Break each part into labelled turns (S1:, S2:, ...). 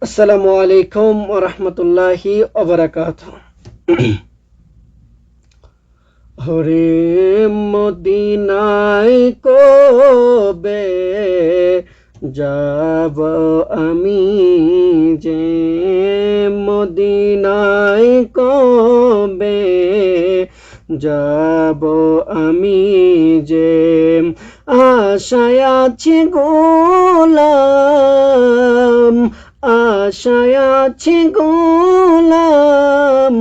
S1: আসসালামু আলাইকুম ওয়া রাহমাতুল্লাহি ওয়া বারাকাতুহু। হরে মদিনায় কবে যাব আমি যে, মদিনায় কবে যাব আমি যে, আশায় আছি গোলাম, আশায় আছি গোলাম,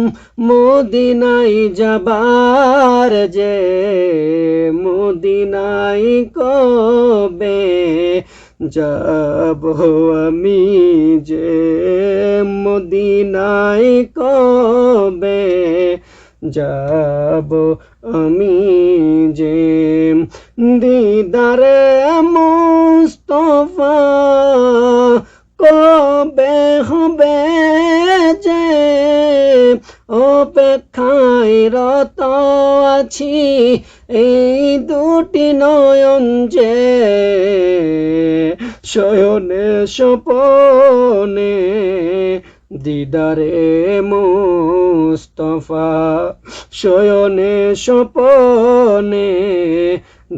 S1: মদিনায় যাবার যে, মদিনায় কবে যাব আমি যে, মদিনায় কবে যাব আমি যে, দিদারে মুস্তাফা কবে হবে যে, অপেক্ষায় রত আছি এই দুটি নয়ন যে, শয়নে স্বপনে দিদারে মুস্তাফা, শয়নে স্বপনে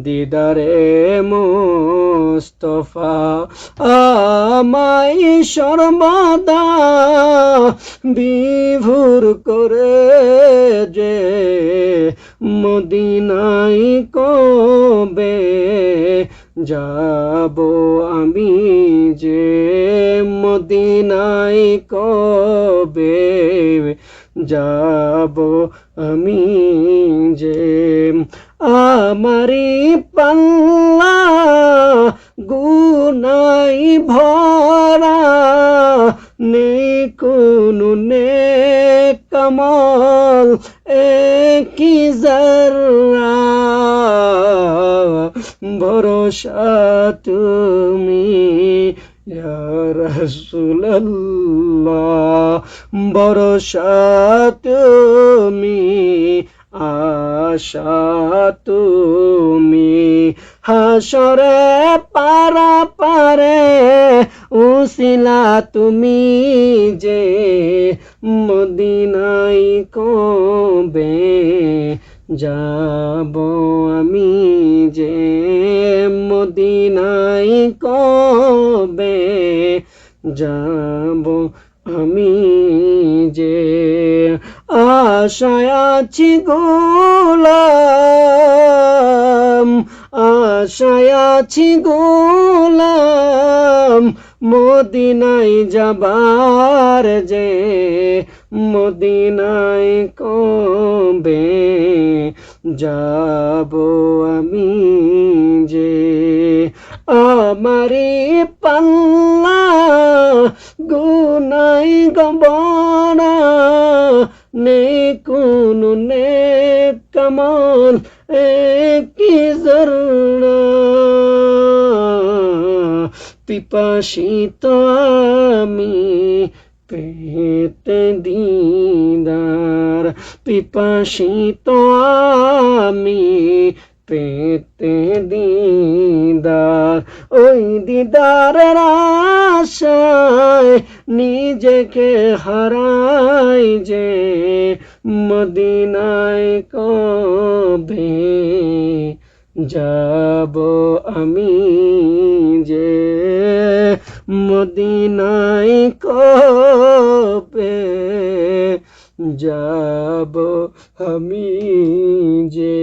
S1: দিদারে মুস্তাফা, আমায় সর্বদা বিভোর করে যে, মদিনায় কবে যাব আমি যে, মদিনায় কবে যাব আমি যে, আমারি পাল্লা গুনাই ভরা, নেই কোনো নেক আমল একই যারা, ভরসা তুমি ইয়া রাসূলুল্লাহ, ভরসা তুমি, আশা তুমি, হাসরে পারাপারে উসিলা তুমি যে, মদিনায় কবে যাব আমি যে, মদিনায় কবে যাব আমি যে, আশায় আছি গোলাম, আশায় আছি গোলাম, মদিনায় যাবার যে, মদিনায় কবে যাব আমি যে, আমারি পাল্লা গুনাই গবনা, নেই কোনো নেক আমল একই যারা, পিপাসিত আমি পেতে দিদার, পিপাসিত আমি পেতে দিদার, ওই দিদারের আশায় নিজেকে হারাই যে, মদিনায় কবে যাব আমি যে, মদিনায় কবে যাব আমি যে।